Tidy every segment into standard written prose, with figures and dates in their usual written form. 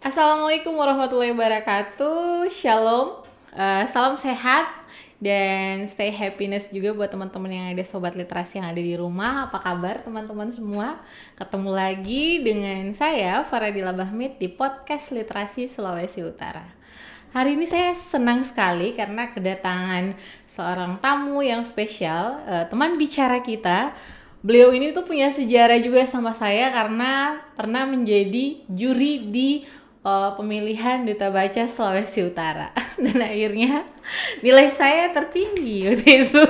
Assalamualaikum warahmatullahi wabarakatuh. Shalom. Salam sehat dan stay happiness juga buat teman-teman yang ada sobat literasi yang ada di rumah. Apa kabar teman-teman semua? Ketemu lagi dengan saya Faradila Bahmid di podcast Literasi Sulawesi Utara. Hari ini saya senang sekali karena kedatangan seorang tamu yang spesial, teman bicara kita. Beliau ini tuh punya sejarah juga sama saya karena pernah menjadi juri di pemilihan Duta Baca Sulawesi Utara dan akhirnya nilai saya tertinggi waktu itu.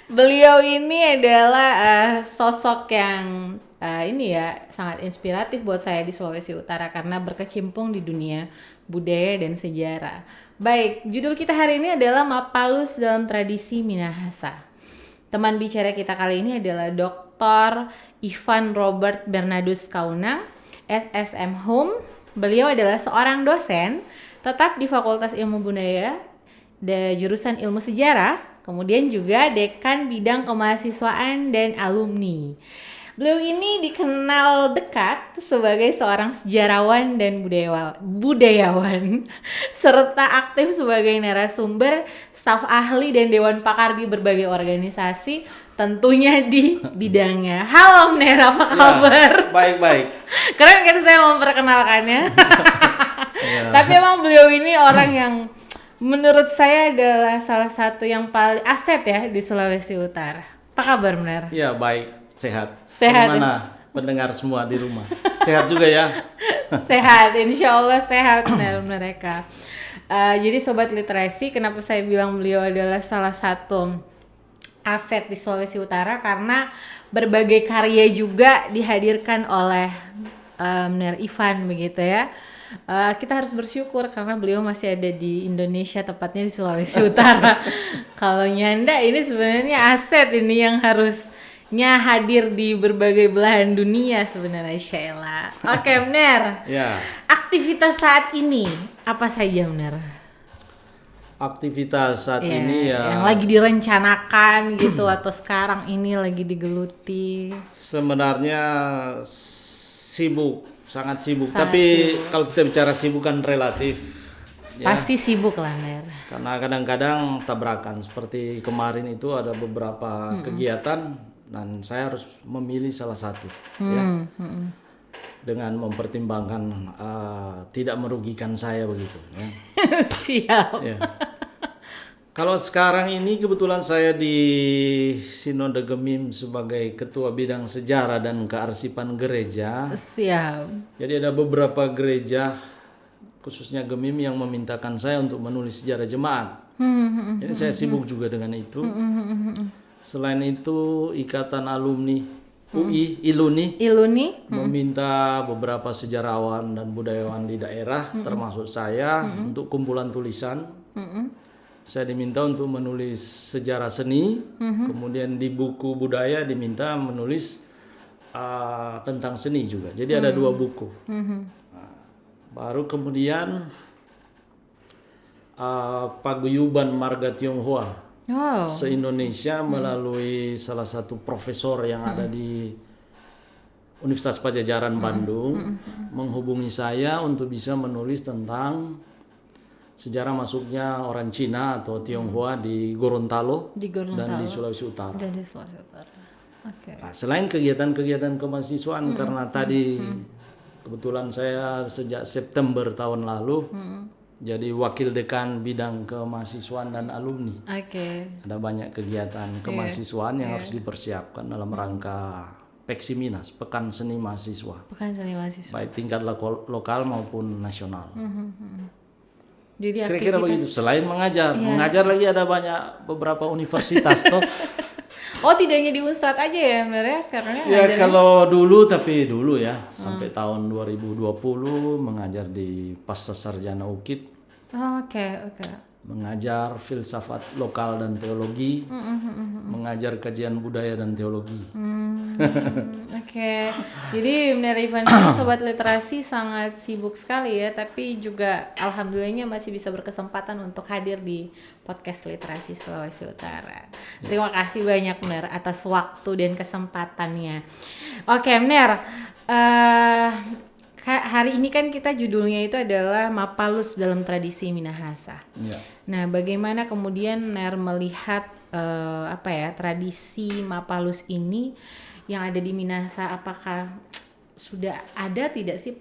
Beliau ini adalah sosok yang ini ya sangat inspiratif buat saya di Sulawesi Utara karena berkecimpung di dunia budaya dan sejarah. Baik, judul kita hari ini adalah Mapalus dalam Tradisi Minahasa. Teman bicara kita kali ini adalah Dr. Ivan Robert Bernardus Kaunang, SSM Hum. Beliau adalah seorang dosen tetap di Fakultas Ilmu Budaya, jurusan Ilmu Sejarah, kemudian juga dekan bidang kemahasiswaan dan alumni. Beliau ini dikenal dekat sebagai seorang sejarawan dan budayawan serta aktif sebagai narasumber, staf ahli dan dewan pakar di berbagai organisasi, tentunya di bidangnya. Halo Mner, apa kabar? Ya, baik-baik. Keren kan saya memperkenalkannya. Ya. Tapi emang beliau ini orang yang menurut saya adalah salah satu yang paling aset ya di Sulawesi Utara. Apa kabar Mner? Ya, baik. Sehat. Sehat. Bagaimana pendengar semua di rumah? Sehat juga ya? Sehat, insya Allah sehat mereka. Jadi sobat literasi, kenapa saya bilang beliau adalah salah satu aset di Sulawesi Utara karena berbagai karya juga dihadirkan oleh Mner Ivan begitu ya. Kita harus bersyukur karena beliau masih ada di Indonesia, tepatnya di Sulawesi Utara. Kalau Nyanda ini sebenarnya aset ini yang harusnya hadir di berbagai belahan dunia sebenarnya Sheila. Oke Mner. Ya. Aktivitas saat ini apa saja Mner? Aktivitas saat ini ya yang lagi direncanakan gitu atau sekarang ini lagi digeluti. Sebenarnya sibuk, sangat sibuk. Sangat Tapi sibuk. kalau kita bicara sibuk kan relatif. Ya. Pasti sibuk lah Mner. Karena kadang-kadang tabrakan. Seperti kemarin itu ada beberapa kegiatan dan saya harus memilih salah satu. Ya. Dengan mempertimbangkan tidak merugikan saya begitu. Ya. Siap. Ya. Kalau sekarang ini kebetulan saya di Sinode Gemim sebagai Ketua Bidang Sejarah dan Kearsipan Gereja. Siap. Jadi ada beberapa gereja khususnya Gemim yang memintakan saya untuk menulis sejarah jemaat. Jadi saya sibuk juga dengan itu. Selain itu Ikatan Alumni UI Iluni meminta beberapa sejarawan dan budayawan di daerah termasuk saya untuk kumpulan tulisan. Saya diminta untuk menulis sejarah seni, kemudian di buku budaya diminta menulis tentang seni juga. Jadi ada 2 buku. Baru kemudian Paguyuban Marga Tionghoa se-Indonesia melalui salah satu profesor yang ada di Universitas Padjadjaran Bandung menghubungi saya untuk bisa menulis tentang sejarah masuknya orang Cina atau Tionghoa di Gorontalo dan di Sulawesi Utara. Okay. Nah, selain kegiatan-kegiatan kemahasiswaan karena tadi kebetulan saya sejak September tahun lalu jadi wakil dekan bidang kemahasiswaan dan alumni. Ada banyak kegiatan kemahasiswaan yang harus dipersiapkan dalam rangka Peksiminas, Pekan Seni Mahasiswa. Baik tingkat lokal maupun nasional. Jadi kira-kira begitu. Selain mengajar lagi ada beberapa universitas toh. Oh, tidak hanya di Unstrat aja ya, Mbak sekarang ya? Kalau dulu ya, sampai tahun 2020 mengajar di Pasca Sarjana UKIT. Oke. Mengajar filsafat lokal dan teologi, mengajar kajian budaya dan teologi. Oke. Jadi Mner Ivan sobat literasi sangat sibuk sekali ya, tapi juga alhamdulillahnya masih bisa berkesempatan untuk hadir di podcast Literasi Sulawesi Utara. Terima kasih banyak Mner atas waktu dan kesempatannya. Oke Mner, hari ini kan kita judulnya itu adalah Mapalus dalam tradisi Minahasa. Ya. Nah, bagaimana kemudian Ner melihat tradisi Mapalus ini yang ada di Minahasa, apakah sudah ada tidak sih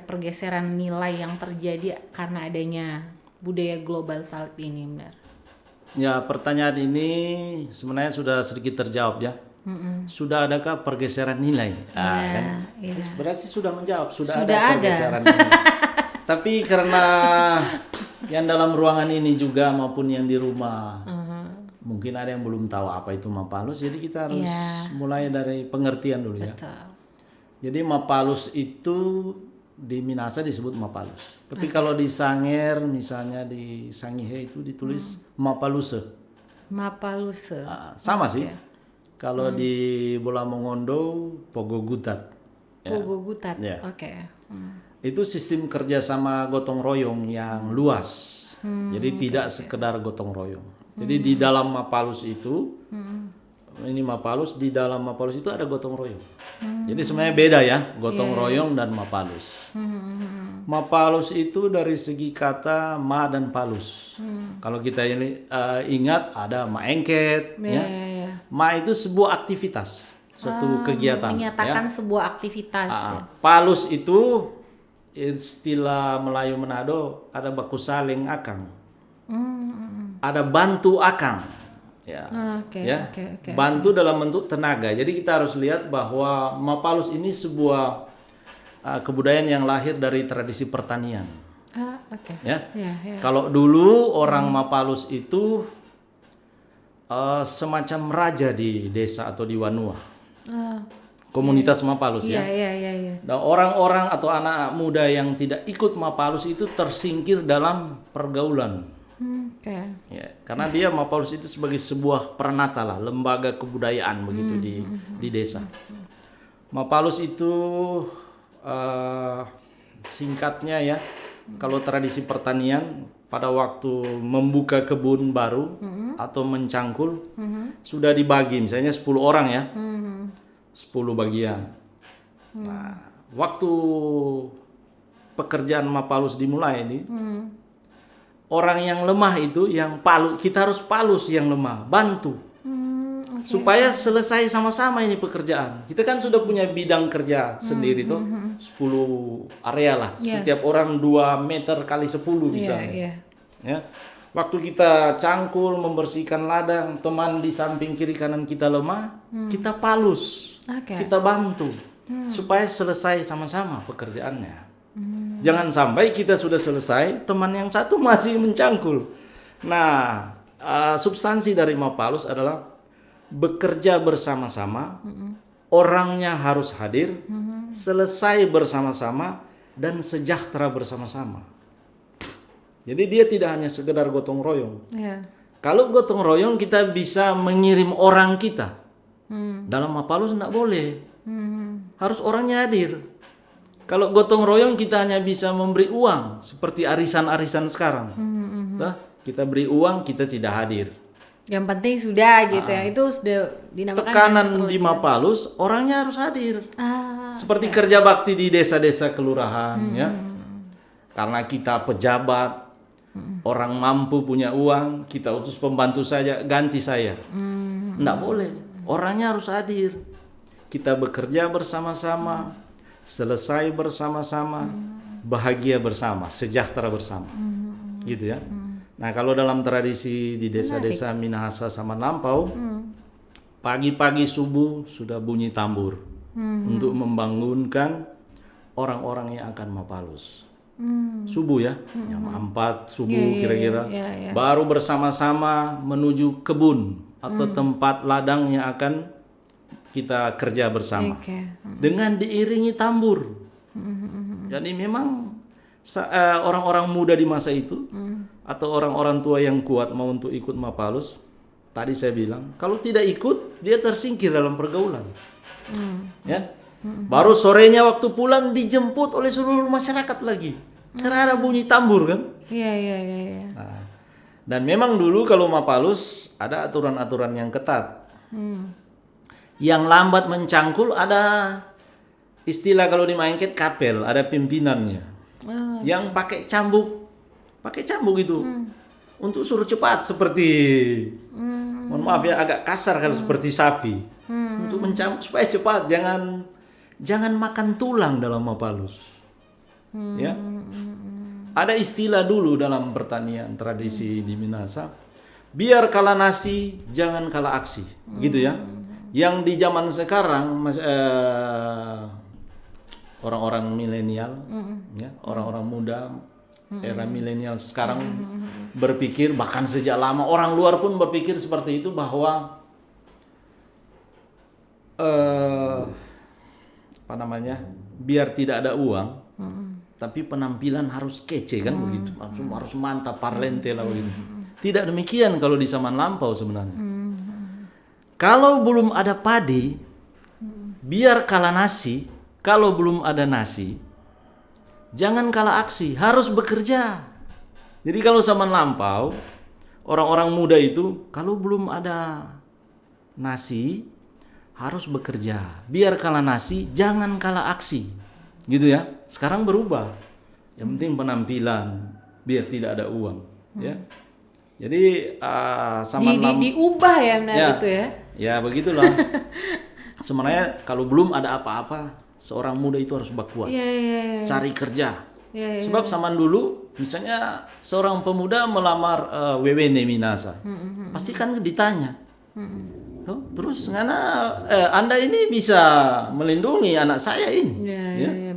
pergeseran nilai yang terjadi karena adanya budaya global saat ini, benar? Ya, pertanyaan ini sebenarnya sudah sedikit terjawab ya. Sudah adakah pergeseran nilai? Kan? Iya. Berarti sudah menjawab, sudah Sudah ada ada. pergeseran nilai. Tapi karena yang dalam ruangan ini juga maupun yang di rumah, mungkin ada yang belum tahu apa itu Mapalus, jadi kita harus mulai dari pengertian dulu ya. Betul. Jadi Mapalus itu di Minahasa disebut Mapalus. Tapi kalau di Sanger, misalnya di Sangihe itu ditulis Mapaluse. Mapaluse. Sama sih. Kalau di Bola Mongondo, Pogogutat. Pogogutat. Ya. Oke. Itu sistem kerjasama gotong royong yang luas. Jadi tidak sekedar gotong royong. Jadi di dalam Mapalus itu, ini Mapalus, di dalam Mapalus itu ada gotong royong. Jadi sebenarnya beda ya, gotong royong dan Mapalus. Mapalus itu dari segi kata ma dan palus. Kalau kita ini ingat ada maengket, ya. Ma itu sebuah aktivitas, suatu kegiatan. Menyatakan ya. sebuah aktivitas. Ya. Palus itu istilah Melayu Manado ada baku saling akang, ada bantu akang. Ya, bantu dalam bentuk tenaga. Jadi kita harus lihat bahwa Mapalus ini sebuah kebudayaan yang lahir dari tradisi pertanian. Ya. Kalau dulu orang Mapalus itu semacam raja di desa atau di Wanua. Komunitas Mapalus ya. Dan orang-orang atau anak-anak muda yang tidak ikut Mapalus itu tersingkir dalam pergaulan. Ya, karena dia Mapalus itu sebagai sebuah peranata lah, lembaga kebudayaan begitu di desa. Mapalus itu singkatnya ya, kalau tradisi pertanian pada waktu membuka kebun baru atau mencangkul sudah dibagi misalnya 10 orang ya, 10 bagian. Nah, waktu pekerjaan Mapalus dimulai ini, orang yang lemah itu yang kita harus palus yang lemah, bantu. Supaya selesai sama-sama ini pekerjaan. Kita kan sudah punya bidang kerja sendiri tuh, 10 area lah. Setiap orang 2 meter kali 10 misalnya. Ya. Waktu kita cangkul, membersihkan ladang, teman di samping kiri kanan kita lemah, kita palus. Kita bantu. Supaya selesai sama-sama pekerjaannya. Jangan sampai kita sudah selesai, teman yang satu masih mencangkul. Nah, substansi dari Mapalus adalah bekerja bersama-sama, orangnya harus hadir, selesai bersama-sama, dan sejahtera bersama-sama. Jadi dia tidak hanya sekedar gotong royong. Kalau gotong royong kita bisa mengirim orang kita. Dalam Mapalus tidak boleh. Harus orangnya hadir. Kalau gotong royong kita hanya bisa memberi uang seperti arisan-arisan sekarang. Kita beri uang, kita tidak hadir. Yang penting sudah gitu ya. Itu sudah dinamakan tekanan di Mapalus, orangnya harus hadir. Seperti kerja bakti di desa-desa kelurahan ya. Karena kita pejabat, orang mampu punya uang, kita utus pembantu saja, ganti saya. Nggak boleh. Orangnya harus hadir. Kita bekerja bersama-sama, selesai bersama-sama, bahagia bersama, sejahtera bersama. Gitu ya. Nah, kalau dalam tradisi di desa-desa Minahasa sama Lampau, pagi-pagi subuh sudah bunyi tambur untuk membangunkan orang-orang yang akan Mapalus. Subuh ya, jam 4 subuh kira-kira, baru bersama-sama menuju kebun atau tempat ladang yang akan kita kerja bersama. Dengan diiringi tambur. Jadi memang orang-orang muda di masa itu atau orang-orang tua yang kuat mau untuk ikut Mapalus, tadi saya bilang kalau tidak ikut dia tersingkir dalam pergaulan. Ya, baru sorenya waktu pulang dijemput oleh seluruh masyarakat lagi karena ada bunyi tambur kan. Nah, dan memang dulu kalau Mapalus ada aturan-aturan yang ketat. Yang lambat mencangkul ada istilah kalau di Mindcat kapel ada pimpinannya yang pakai cambuk itu untuk suruh cepat seperti mohon maaf ya agak kasar kalau seperti sapi untuk mencambuk supaya cepat, jangan makan tulang dalam Mapalus. Ya. Ada istilah dulu dalam pertanian tradisi di Minasa, biar kalah nasi jangan kalah aksi, gitu ya. Yang di zaman sekarang orang-orang milenial, ya, orang-orang muda era milenial sekarang berpikir, bahkan sejak lama orang luar pun berpikir seperti itu, bahwa apa namanya, biar tidak ada uang, tapi penampilan harus kece kan begitu, harus mantap, parlente lah begitu. Tidak demikian kalau di zaman lampau sebenarnya. Kalau belum ada padi, biar kalah nasi. Kalau belum ada nasi, jangan kalah aksi, harus bekerja. Jadi kalau zaman lampau, orang-orang muda itu kalau belum ada nasi, harus bekerja. Biar kalah nasi, jangan kalah aksi. Gitu ya. Sekarang berubah. Yang penting penampilan, biar tidak ada uang. Ya. Jadi diubah ya benar ya, itu ya. Ya begitulah. Sebenarnya kalau belum ada apa-apa, seorang muda itu harus berkuat, cari kerja. Sebab zaman dulu, misalnya seorang pemuda melamar Wewene Minasa, pasti kan ditanya, terus Anda ini bisa melindungi anak saya ini,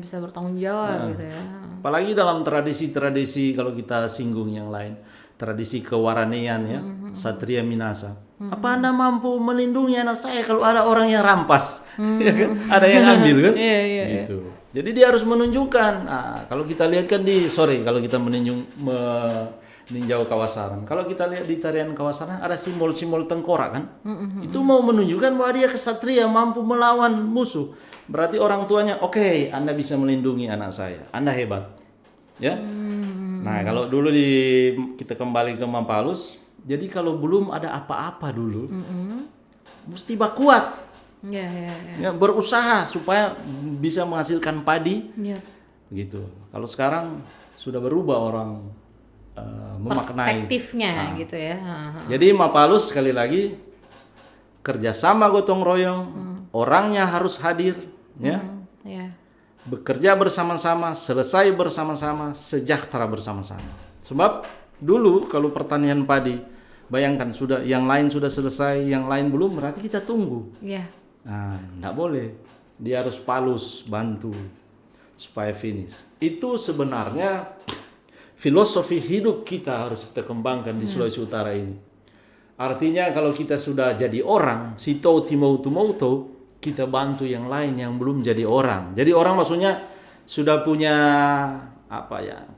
bisa bertanggung jawab gitu ya. Apalagi dalam tradisi-tradisi, kalau kita singgung yang lain, tradisi kewaranean ya, Satria Minasa. Apa Anda mampu melindungi anak saya kalau ada orang yang rampas? Ya kan? Ada yang ambil kan? Gitu. Jadi dia harus menunjukkan. Nah, kalau kita lihat kan kalau kita meninjau Kawasaran. Kalau kita lihat di tarian Kawasaran ada simbol-simbol tengkorak kan? Itu mau menunjukkan bahwa dia kesatria, mampu melawan musuh. Berarti orang tuanya, oke, Anda bisa melindungi anak saya. Anda hebat. Ya. Nah, kalau dulu kita kembali ke Mapalus, jadi kalau belum ada apa-apa dulu, mesti kuat, ya, berusaha supaya bisa menghasilkan padi, gitu. Kalau sekarang sudah berubah orang memaknai perspektifnya, gitu ya. Jadi Mapalus sekali lagi kerjasama gotong royong, orangnya harus hadir, ya. Bekerja bersama-sama, selesai bersama-sama, sejahtera bersama-sama. Sebab dulu kalau pertanian padi, bayangkan yang lain sudah selesai, yang lain belum, berarti kita tunggu. Nah, enggak boleh. Dia harus Palus bantu supaya finish. Itu sebenarnya filosofi hidup kita harus kita kembangkan di Sulawesi Utara ini. Artinya kalau kita sudah jadi orang, sito timautu mauto, kita bantu yang lain yang belum jadi orang. Jadi orang maksudnya sudah punya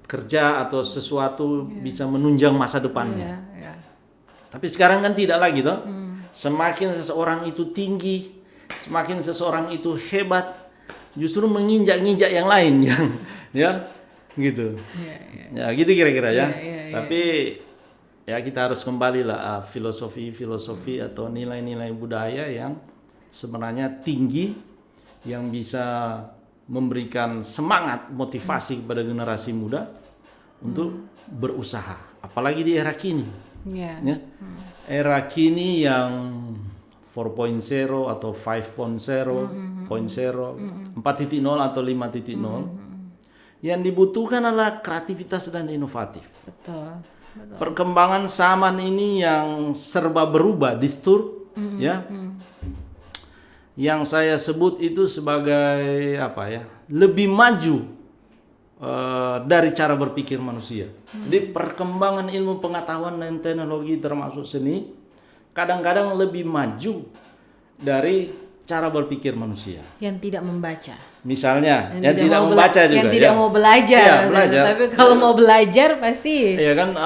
kerja atau sesuatu bisa menunjang masa depannya. Tapi sekarang kan tidak lagi toh. Semakin seseorang itu tinggi, semakin seseorang itu hebat, justru menginjak-injak yang lain yang ya gitu. Ya gitu kira-kira ya. Tapi ya kita harus kembali lah filosofi atau nilai-nilai budaya yang sebenarnya tinggi, yang bisa memberikan semangat, motivasi kepada generasi muda untuk berusaha. Apalagi di era kini. Ya. Era kini yang 4.0 atau 5.0, 4.0 atau 5.0, yang dibutuhkan adalah kreativitas dan inovatif. Betul. Perkembangan zaman ini yang serba berubah, ya. Yang saya sebut itu sebagai lebih maju dari cara berpikir manusia. Jadi perkembangan ilmu pengetahuan dan teknologi termasuk seni kadang-kadang lebih maju dari cara berpikir manusia. Yang tidak membaca. Misalnya, yang tidak membaca juga. Yang tidak mau belajar. Ya, belajar. Tapi kalau mau belajar pasti. Iya kan,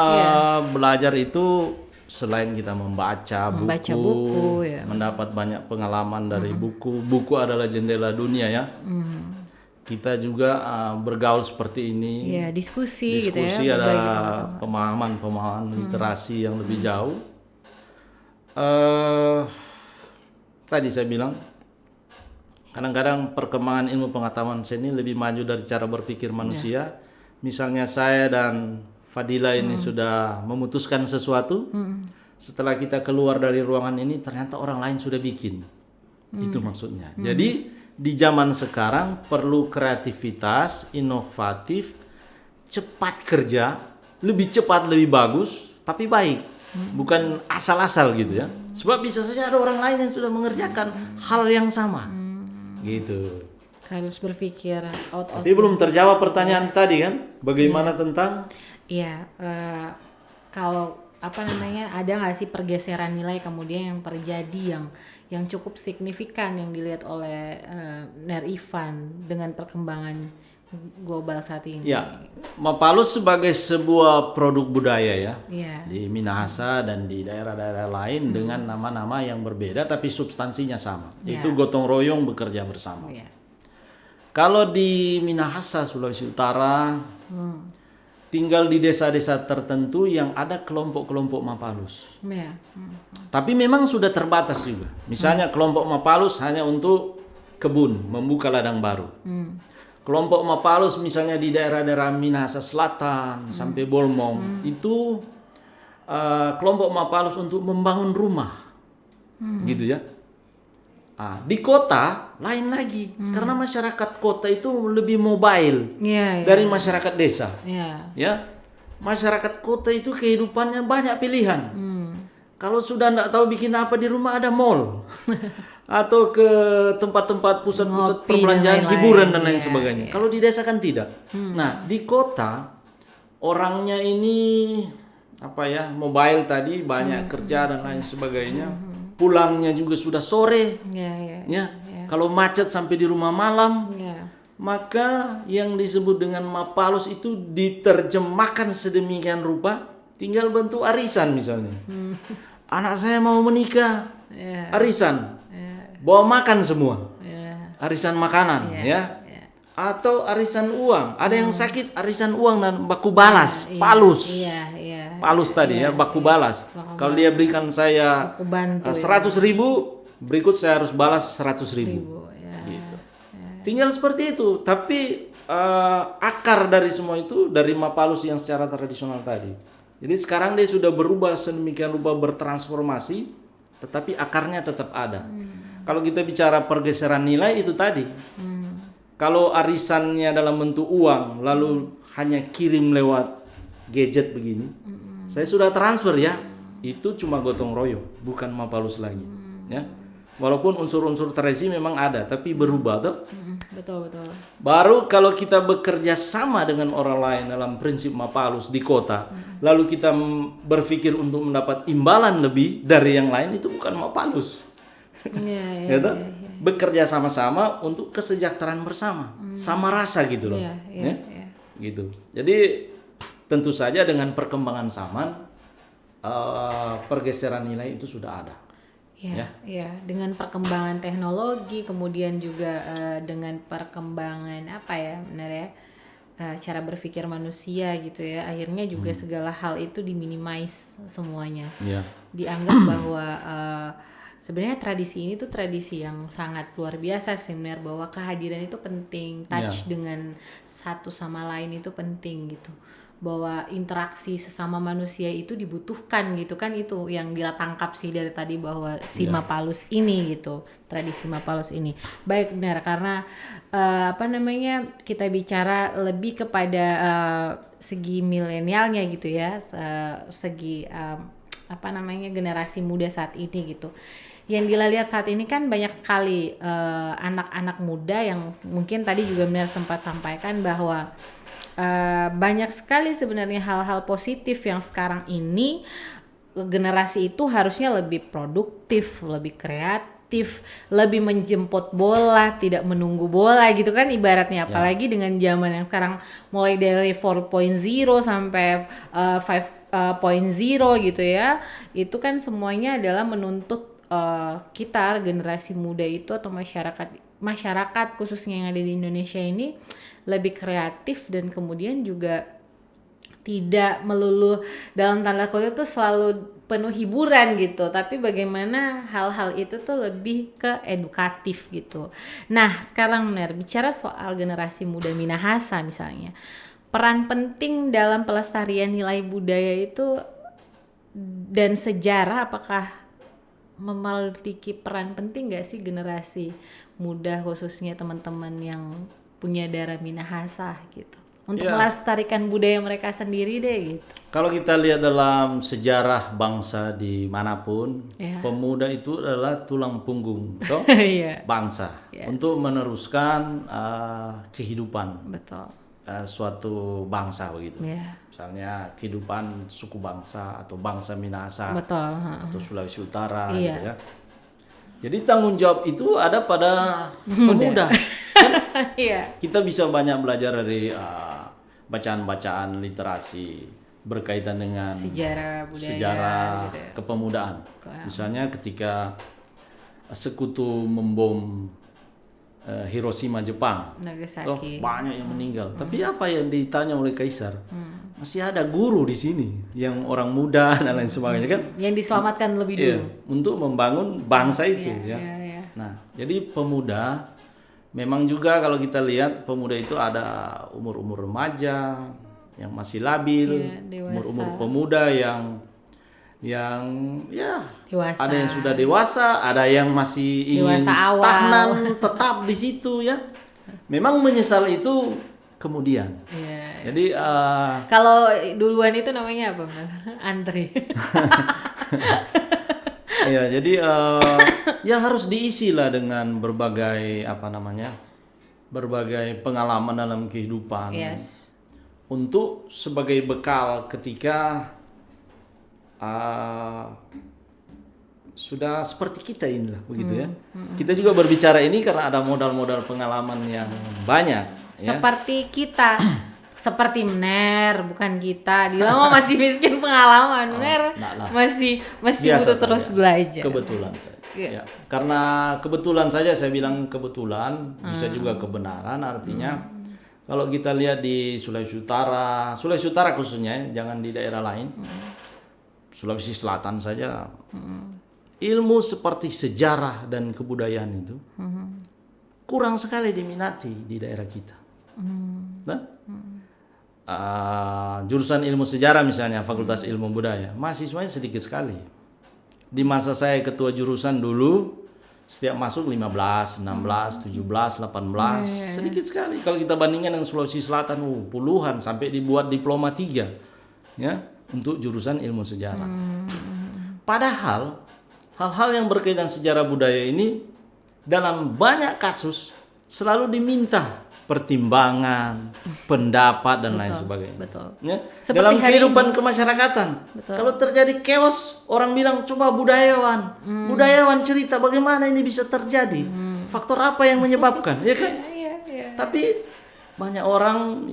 belajar itu selain kita membaca buku, mendapat banyak pengalaman dari buku. Buku adalah jendela dunia ya. Kita juga bergaul seperti ini. Ya, diskusi gitu ya. Diskusi ada pemahaman literasi yang lebih jauh. Tadi saya bilang kadang-kadang perkembangan ilmu pengetahuan saya ini lebih maju dari cara berpikir manusia. Misalnya saya dan Fadila ini sudah memutuskan sesuatu, setelah kita keluar dari ruangan ini ternyata orang lain sudah bikin. Itu maksudnya. Jadi di zaman sekarang perlu kreativitas, inovatif, cepat kerja, lebih cepat, lebih bagus, tapi baik. Bukan asal-asal gitu ya. Sebab bisa saja ada orang lain yang sudah mengerjakan hal yang sama. Gitu. Harus berpikir out of Tapi belum terjawab pertanyaan tadi kan? Bagaimana tentang Iya, kalau apa namanya, ada nggak sih pergeseran nilai kemudian yang terjadi yang cukup signifikan yang dilihat oleh Ner Ivan dengan perkembangan global saat ini? ya, Mapalus sebagai sebuah produk budaya ya. Iya. Di Minahasa dan di daerah-daerah lain dengan nama-nama yang berbeda tapi substansinya sama. Itu gotong royong bekerja bersama. Iya. Kalau di Minahasa Sulawesi Utara tinggal di desa-desa tertentu yang ada kelompok-kelompok Mapalus. Iya. Tapi memang sudah terbatas juga. Misalnya kelompok Mapalus hanya untuk kebun, membuka ladang baru. Kelompok Mapalus misalnya di daerah-daerah Minahasa Selatan sampai Bolmong itu kelompok Mapalus untuk membangun rumah, gitu ya. Di kota lain lagi, karena masyarakat kota itu lebih mobile Iya. dari masyarakat desa. Iya. Ya, masyarakat kota itu kehidupannya banyak pilihan. Kalau sudah tidak tahu bikin apa di rumah, ada mall atau ke tempat-tempat pusat-pusat Ngopi perbelanjaan, dan hiburan dan lain-lain. lain Iya, sebagainya. Kalau di desa kan tidak. Nah, di kota orangnya ini apa ya, mobile tadi, banyak kerja dan lain sebagainya. Pulangnya juga sudah sore. Iya. Ya, kalau macet sampai di rumah malam. Iya. Maka yang disebut dengan Mapalus itu diterjemahkan sedemikian rupa, tinggal bentuk arisan misalnya. Anak saya mau menikah, arisan, bawa makan semua, arisan makanan, ya. Atau arisan uang, ada yang sakit, arisan uang dan baku balas, palus. Iya. Palus tadi ya, baku balas. Kalau dia berikan saya Aku bantu. 100.000, berikut saya harus balas 100.000. Gitu. Tinggal seperti itu. Tapi akar dari semua itu dari Mapalus yang secara tradisional tadi. Jadi sekarang dia sudah berubah sedemikian rupa, bertransformasi, tetapi akarnya tetap ada. Kalau kita bicara pergeseran nilai itu tadi. Kalau arisannya dalam bentuk uang, lalu hanya kirim lewat gadget begini, saya sudah transfer ya, itu cuma gotong royong, bukan Mapalus lagi, ya. Walaupun unsur-unsur tradisi memang ada, tapi berubah tuh. Betul. Baru kalau kita bekerja sama dengan orang lain dalam prinsip Mapalus di kota, lalu kita berpikir untuk mendapat imbalan lebih dari yang lain, itu bukan Mapalus. Iya. Gitu? Bekerja sama-sama untuk kesejahteraan bersama, sama rasa gitu loh. Iya. Gitu. Jadi tentu saja dengan perkembangan zaman pergeseran nilai itu sudah ada. Iya. Dengan perkembangan teknologi, kemudian juga dengan perkembangan apa ya, benar ya, cara berpikir manusia gitu ya. Akhirnya juga segala hal itu diminimize semuanya. Ya. Dianggap bahwa sebenarnya tradisi ini tuh tradisi yang sangat luar biasa sebenarnya, bahwa kehadiran itu penting, touch dengan satu sama lain itu penting gitu, bahwa interaksi sesama manusia itu dibutuhkan gitu kan. Itu yang dia tangkap sih dari tadi, bahwa si Mapalus ini gitu, tradisi Mapalus ini. Baik, benar, karena kita bicara lebih kepada segi milenialnya gitu ya, segi generasi muda saat ini gitu. Yang dilihat saat ini kan banyak sekali anak-anak muda yang mungkin tadi juga benar sempat sampaikan bahwa banyak sekali sebenarnya hal-hal positif yang sekarang ini generasi itu harusnya lebih produktif, lebih kreatif, lebih menjemput bola, tidak menunggu bola gitu kan ibaratnya. Apalagi dengan zaman yang sekarang mulai dari 4.0 sampai 5.0 gitu ya. Itu kan semuanya adalah menuntut kita generasi muda itu atau masyarakat khususnya yang ada di Indonesia ini lebih kreatif dan kemudian juga tidak melulu dalam tanda kutip tuh selalu penuh hiburan gitu, tapi bagaimana hal-hal itu tuh lebih ke edukatif gitu. Nah, sekarang benar bicara soal generasi muda Minahasa misalnya, peran penting dalam pelestarian nilai budaya itu dan sejarah, apakah memiliki peran penting gak sih generasi muda, khususnya teman-teman yang punya darah Minahasa gitu, untuk melestarikan budaya mereka sendiri deh gitu. Kalau kita lihat dalam sejarah bangsa dimanapun, pemuda itu adalah tulang punggung toh, bangsa untuk meneruskan kehidupan suatu bangsa begitu. Misalnya kehidupan suku bangsa atau bangsa Minahasa atau Sulawesi Utara gitu ya. Jadi tanggung jawab itu ada pada pemuda. Kan? Kita bisa banyak belajar dari bacaan-bacaan literasi berkaitan dengan sejarah budaya, kepemudaan. Misalnya ketika sekutu membom Hiroshima Jepang, Nagasaki, banyak yang meninggal. Tapi apa yang ditanya oleh Kaisar? Masih ada guru di sini yang orang muda dan lain sebagainya kan? Yang diselamatkan lebih dulu untuk membangun bangsa itu Nah, jadi pemuda memang juga kalau kita lihat pemuda itu ada umur-umur remaja yang masih labil, umur-umur pemuda yang dewasa. Ada yang sudah dewasa, ada yang masih ingin stagnan tetap di situ ya. Memang menyesal itu kemudian. Jadi kalau duluan itu namanya apa? Antri. Jadi harus diisi lah dengan berbagai berbagai pengalaman dalam kehidupan. Untuk sebagai bekal ketika sudah seperti kita inilah begitu ya. Kita juga berbicara ini karena ada modal-modal pengalaman yang banyak. Seperti kita, seperti Mener, bukan kita. Dia masih miskin pengalaman, Mener masih butuh terus belajar. Kebetulan saja. Karena kebetulan saja saya bilang kebetulan, bisa juga kebenaran artinya. Kalau kita lihat di Sulawesi Utara khususnya, jangan di daerah lain, Sulawesi Selatan saja, ilmu seperti sejarah dan kebudayaan itu kurang sekali diminati di daerah kita. Jurusan ilmu sejarah misalnya, Fakultas Ilmu Budaya, mahasiswanya sedikit sekali. Di masa saya ketua jurusan dulu, setiap masuk 15, 16, 17, 18, sedikit sekali. Kalau kita bandingkan dengan Sulawesi Selatan, puluhan sampai dibuat diploma 3 ya untuk jurusan ilmu sejarah. Padahal hal-hal yang berkaitan sejarah budaya ini dalam banyak kasus selalu diminta pertimbangan, pendapat dan lain sebagainya. Betul. Ya? Dalam kehidupan kemasyarakatan. Kalau terjadi chaos, orang bilang coba budayawan cerita bagaimana ini bisa terjadi. Faktor apa yang menyebabkan, ya kan? Tapi banyak orang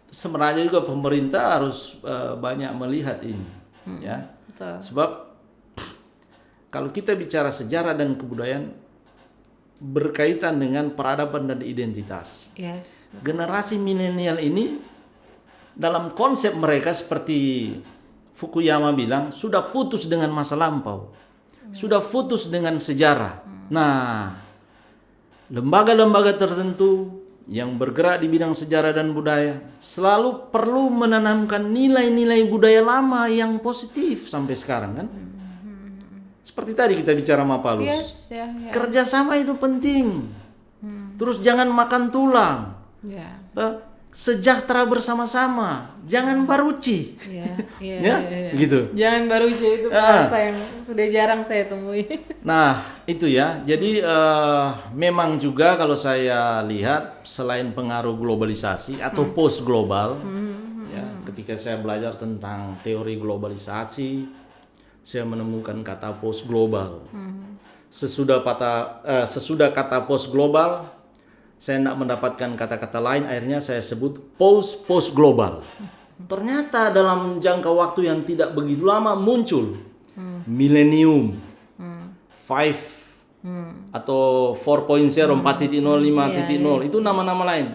sebenarnya juga pemerintah harus banyak melihat ini, ya. Sebab kalau kita bicara sejarah dan kebudayaan berkaitan dengan peradaban dan identitas. Generasi milenial ini dalam konsep mereka seperti Fukuyama bilang sudah putus dengan masa lampau. Sudah putus dengan sejarah. Nah, lembaga-lembaga tertentu yang bergerak di bidang sejarah dan budaya selalu perlu menanamkan nilai-nilai budaya lama yang positif sampai sekarang kan? Seperti tadi kita bicara Mapalus, kerjasama itu penting. Terus jangan makan tulang, sejahtera bersama-sama, jangan baruci, gitu. Jangan baruci itu bahasa yang sudah jarang saya temui. Nah itu ya, jadi memang juga kalau saya lihat selain pengaruh globalisasi atau post global, ketika saya belajar tentang teori globalisasi, saya menemukan kata post global. Sesudah kata post global, saya tidak mendapatkan kata-kata lain, akhirnya saya sebut post global. Ternyata dalam jangka waktu yang tidak begitu lama muncul millennium 5 atau 4.0, 4.0, 5.0, itu nama-nama lain.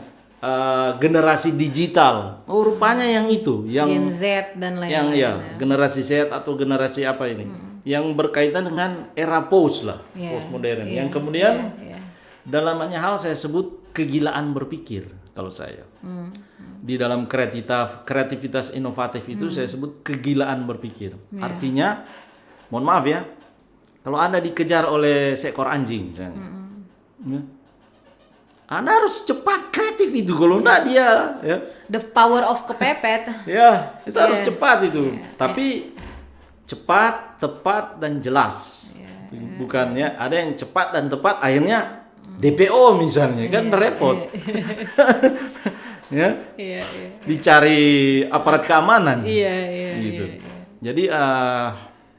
generasi digital. Oh, rupanya yang itu, yang Gen Z dan yang lain-lain. generasi Z atau generasi apa ini, yang berkaitan dengan era post lah, post modern. Yang kemudian dalam banyak hal saya sebut kegilaan berpikir kalau saya. Di dalam kreativitas inovatif itu saya sebut kegilaan berpikir. Artinya, mohon maaf ya, kalau Anda dikejar oleh seekor anjing, misalnya, ya, Anda harus cepat kreatif itu, kalau enggak dia, ya. The power of kepepet. Ya, itu harus cepat itu. Tapi cepat, tepat dan jelas. Bukan ya, ada yang cepat dan tepat akhirnya DPO misalnya, kan repot. Ya. Dicari aparat keamanan. Gitu. Jadi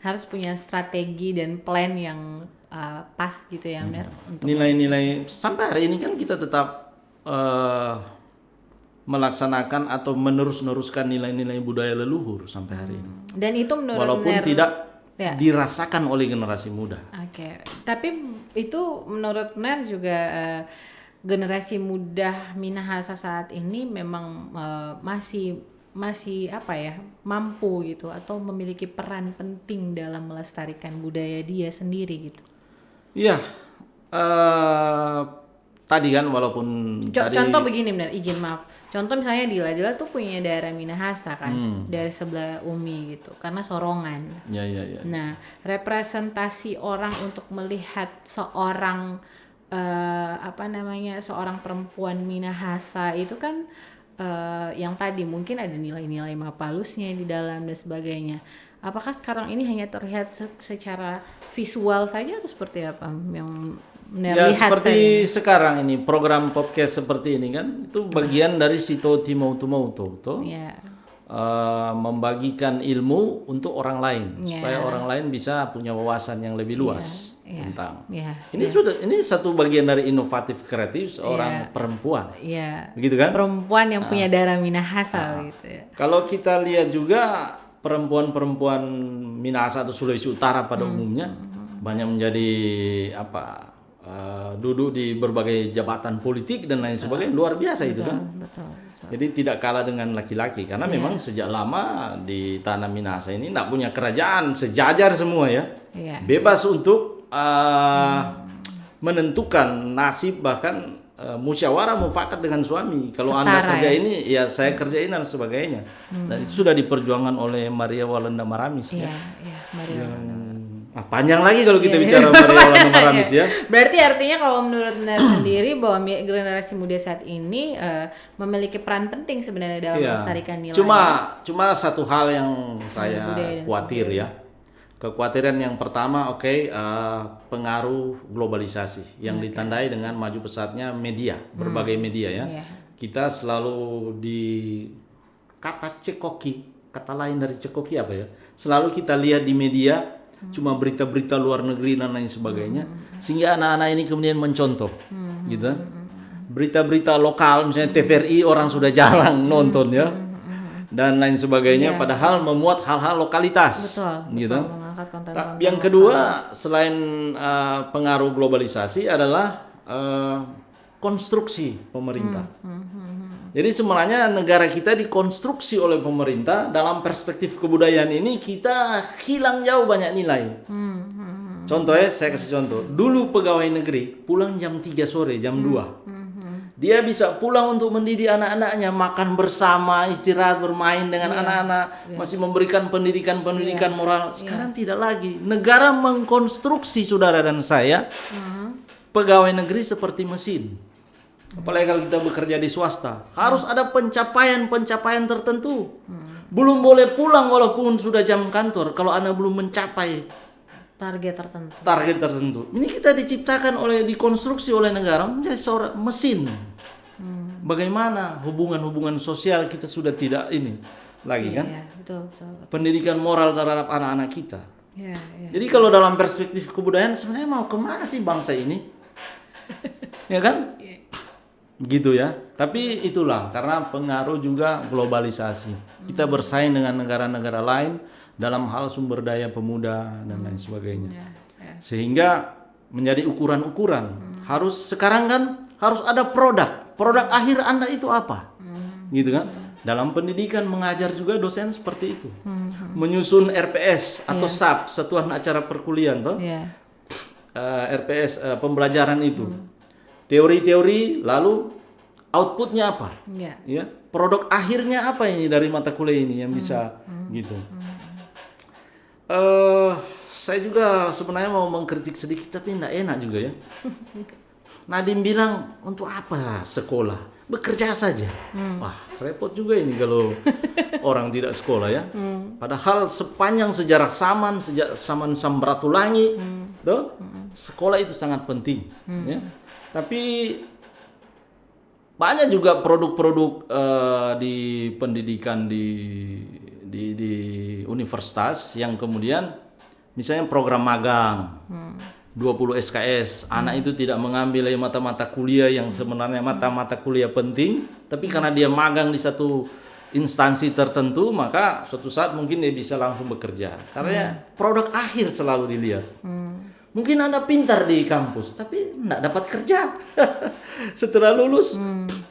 harus punya strategi dan plan yang pas gitu ya, Mer, untuk nilai-nilai sampai hari ini kan kita tetap melaksanakan atau meneruskan nilai-nilai budaya leluhur sampai hari ini. Dan itu menurut Walaupun Mer, tidak dirasakan oleh generasi muda. Oke. Tapi itu menurut Mer juga generasi muda Minahasa saat ini memang masih apa ya, mampu gitu atau memiliki peran penting dalam melestarikan budaya dia sendiri gitu. Iya, tadi kan walaupun Contoh begini benar, izin maaf. Contoh misalnya Dila tuh punya daerah Minahasa kan, dari sebelah Umi gitu, karena Sorongan. Ya. Nah, representasi orang untuk melihat seorang seorang perempuan Minahasa itu kan yang tadi mungkin ada nilai-nilai Mapalusnya di dalam dan sebagainya. Apakah sekarang ini hanya terlihat secara visual saja atau seperti apa yang ya seperti saja? Sekarang ini program podcast seperti ini kan itu bagian dari Sito Timautu toh. Membagikan ilmu untuk orang lain supaya orang lain bisa punya wawasan yang lebih luas tentang. Ini satu bagian dari inovatif kreatif seorang perempuan. Begitu kan? Perempuan yang punya darah Minahasa gitu ya. Kalau kita lihat juga perempuan-perempuan Minahasa atau Sulawesi Utara pada umumnya banyak menjadi duduk di berbagai jabatan politik dan lain sebagainya, luar biasa itu kan. Betul. Jadi tidak kalah dengan laki-laki karena memang sejak lama di tanah Minahasa ini tidak punya kerajaan, sejajar semua ya. Bebas untuk menentukan nasib, bahkan musyawarah mufakat dengan suami. Kalau Anda kerja ini, ya saya kerjain dan sebagainya. Dan itu sudah diperjuangkan oleh Maria Walenda Maramis. Panjang lagi kalau kita bicara Maria Walenda Maramis ya. Berarti artinya kalau menurut Anda sendiri bahwa generasi muda saat ini memiliki peran penting sebenarnya dalam melestarikan nilai. Cuma satu hal yang saya khawatir ya. Kekhawatiran yang pertama, pengaruh globalisasi yang ditandai dengan maju pesatnya media, berbagai media ya. Kita selalu kata cekoki, kata lain dari cekoki apa ya? Selalu kita lihat di media cuma berita-berita luar negeri dan lain sebagainya, sehingga anak-anak ini kemudian mencontoh, gitu. Berita-berita lokal, misalnya TVRI orang sudah jarang nonton ya. Dan lain sebagainya, padahal memuat hal-hal lokalitas. Betul. Yang kedua, selain pengaruh globalisasi adalah konstruksi pemerintah. Jadi sebenarnya negara kita dikonstruksi oleh pemerintah dalam perspektif kebudayaan ini, kita hilang jauh banyak nilai. Contoh ya, saya kasih contoh. Dulu pegawai negeri pulang jam 3 sore, jam 2. Dia bisa pulang untuk mendidik anak-anaknya, makan bersama, istirahat, bermain dengan anak-anak, masih memberikan pendidikan moral. Sekarang tidak lagi. Negara mengkonstruksi saudara dan saya, pegawai negeri seperti mesin. Apalagi kalau kita bekerja di swasta, harus ada pencapaian tertentu. Belum boleh pulang walaupun sudah jam kantor kalau Anda belum mencapai target tertentu. Ini kita dikonstruksi oleh negara menjadi seorang mesin. Bagaimana hubungan sosial kita sudah tidak ini lagi kan? Betul. Pendidikan moral terhadap anak-anak kita. Jadi kalau dalam perspektif kebudayaan sebenarnya mau kemana sih bangsa ini? Ya kan? Gitu ya. Tapi itulah karena pengaruh juga globalisasi. Kita bersaing dengan negara-negara lain dalam hal sumber daya pemuda dan lain sebagainya. Sehingga menjadi ukuran-ukuran. Sekarang kan harus ada produk. produk akhir Anda itu apa? Gitu kan? Dalam pendidikan mengajar juga dosen seperti itu. Menyusun RPS atau SAP, Satuan Acara Perkuliahan toh. RPS pembelajaran itu. Teori-teori lalu outputnya apa? Ya, produk akhirnya apa ini dari mata kuliah ini yang bisa gitu. Saya juga sebenarnya mau mengkritik sedikit tapi tidak enak juga ya. Nadiem bilang untuk apa sekolah? Bekerja saja. Wah, repot juga ini kalau orang tidak sekolah ya. Padahal sepanjang sejarah sejak zaman Samratulangi, sekolah itu sangat penting. Ya. Tapi banyak juga produk-produk di pendidikan di universitas yang kemudian misalnya program magang. 20 SKS, anak itu tidak mengambil mata-mata kuliah yang sebenarnya mata-mata kuliah penting, tapi karena dia magang di satu instansi tertentu, maka suatu saat mungkin dia bisa langsung bekerja. Karena produk akhir selalu dilihat. Mungkin Anda pintar di kampus, tapi tidak dapat kerja setelah lulus.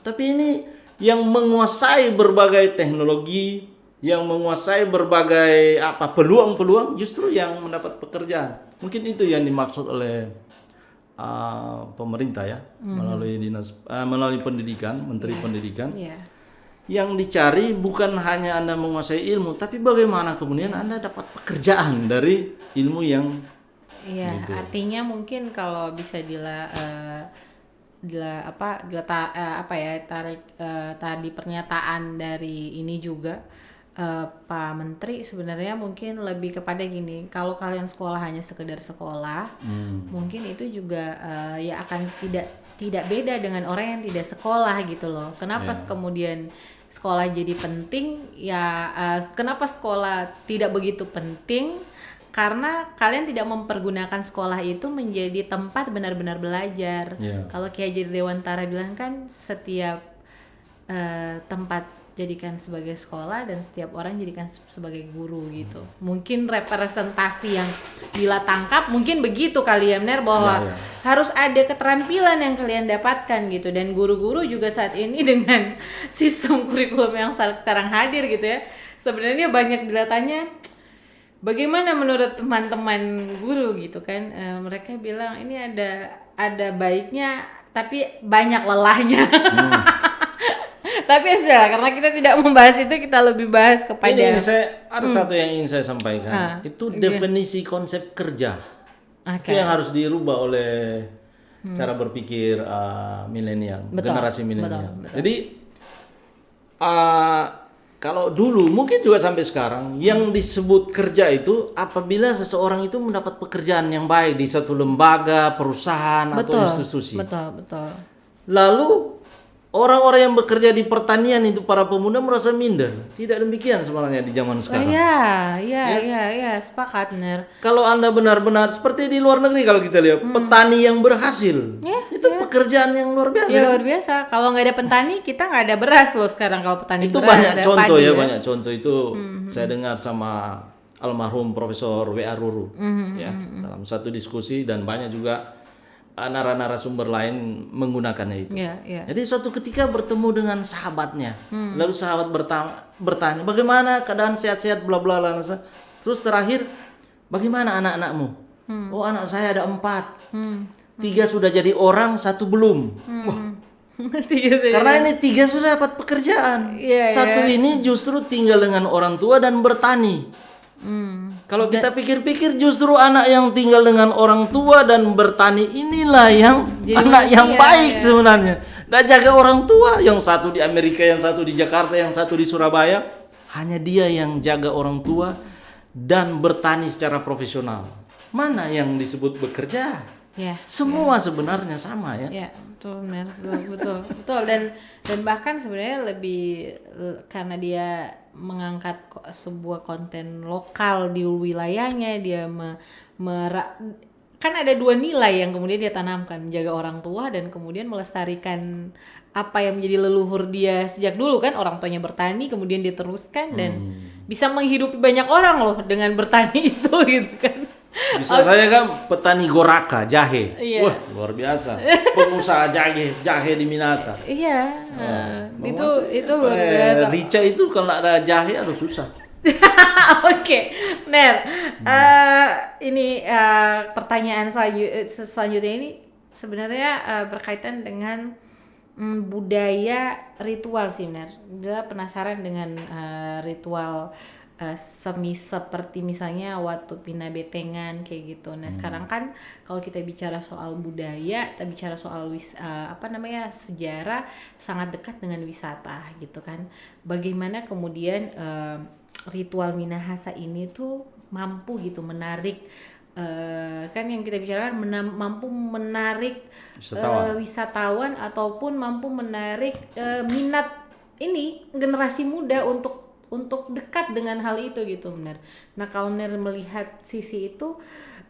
Tapi ini yang menguasai berbagai teknologi, yang menguasai berbagai peluang-peluang, justru yang mendapat pekerjaan. Mungkin itu yang dimaksud oleh pemerintah ya, melalui pendidikan, Menteri Pendidikan. Yang dicari bukan hanya Anda menguasai ilmu, tapi bagaimana kemudian Anda dapat pekerjaan dari ilmu yang gitu. Artinya mungkin kalau bisa tadi pernyataan dari ini juga Pak Menteri sebenarnya mungkin lebih kepada gini, kalau kalian sekolah hanya sekedar sekolah, mungkin itu juga ya akan tidak beda dengan orang yang tidak sekolah gitu loh. Kenapa kemudian sekolah jadi penting? Ya kenapa sekolah tidak begitu penting? Karena kalian tidak mempergunakan sekolah itu menjadi tempat benar-benar belajar. Kalau Ki Hajar Dewantara bilang kan setiap tempat jadikan sebagai sekolah dan setiap orang jadikan sebagai guru gitu. Mungkin representasi yang bila tangkap mungkin begitu kali ya benar, bahwa harus ada keterampilan yang kalian dapatkan gitu. Dan guru-guru juga saat ini dengan sistem kurikulum yang sekarang hadir gitu ya, sebenarnya banyak dilatanya bagaimana menurut teman-teman guru gitu kan. Mereka bilang ini ada baiknya tapi banyak lelahnya. Tapi ya sudah, karena kita tidak membahas itu, kita lebih bahas kepada ini saya ada satu yang ingin saya sampaikan. Itu definisi konsep kerja. Itu yang harus dirubah oleh cara berpikir milenial, generasi milenial. Jadi kalau dulu mungkin juga sampai sekarang yang disebut kerja itu apabila seseorang itu mendapat pekerjaan yang baik di suatu lembaga, perusahaan atau institusi. Betul. Lalu orang-orang yang bekerja di pertanian itu para pemuda merasa minder. Tidak demikian sebenarnya di zaman sekarang. Iya, sepakat benar. Kalau Anda benar-benar seperti di luar negeri, kalau kita lihat petani yang berhasil, itu pekerjaan yang luar biasa. Ya luar biasa. Kalau nggak ada petani, kita nggak ada beras loh sekarang kalau petani itu beras. Banyak contoh ya, banyak contoh itu saya dengar sama almarhum Profesor W.A. Ruru dalam satu diskusi, dan banyak juga narasumber lain menggunakannya itu. Jadi suatu ketika bertemu dengan sahabatnya, lalu sahabat bertanya, bagaimana keadaan, sehat-sehat, bla bla bla. Terus terakhir, bagaimana anak-anakmu? Oh, anak saya ada 4, 3 sudah jadi orang, 1 belum. Wah. Karena ini 3 sudah dapat pekerjaan, 1 ini justru tinggal dengan orang tua dan bertani. Kalau kita pikir-pikir, justru anak yang tinggal dengan orang tua dan bertani inilah yang anak yang baik sebenarnya. Dan jaga orang tua, yang satu di Amerika, yang satu di Jakarta, yang satu di Surabaya, hanya dia yang jaga orang tua dan bertani secara profesional. Mana yang disebut bekerja? Semua sebenarnya sama ya. Betul, benar, betul. Dan bahkan sebenarnya lebih karena dia mengangkat sebuah konten lokal di wilayahnya, dia kan ada 2 nilai yang kemudian dia tanamkan, menjaga orang tua dan kemudian melestarikan apa yang menjadi leluhur dia sejak dulu kan. Orang tuanya bertani, kemudian dia teruskan dan bisa menghidupi banyak orang loh dengan bertani itu gitu kan. Bisa saya kan petani goraka jahe. Iya. Wah, luar biasa. Pengusaha jahe di Minahasa. Iya. Itu luar biasa. Rica itu kalau ada jahe harus susah. Oke, Ner. Ini pertanyaan selanjutnya ini sebenarnya berkaitan dengan budaya ritual sih, Ner. Dia penasaran dengan ritual seperti misalnya waktu pina betengan kayak gitu. Nah, sekarang kan kalau kita bicara soal budaya, kita bicara soal sejarah sangat dekat dengan wisata gitu kan. Bagaimana kemudian ritual Minahasa ini tuh mampu gitu menarik kan yang kita bicarakan mampu menarik wisatawan ataupun mampu menarik minat ini generasi muda untuk dekat dengan hal itu gitu, benar. Nah, kalau benar melihat sisi itu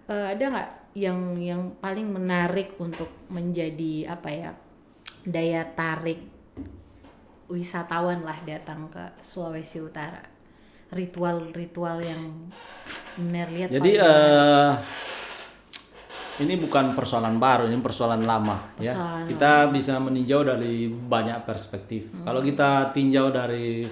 ada nggak yang paling menarik untuk menjadi daya tarik wisatawan lah datang ke Sulawesi Utara, ritual yang benar lihat. Jadi ini bukan persoalan baru, ini persoalan lama ya. Kita bisa meninjau dari banyak perspektif. Kalau kita tinjau dari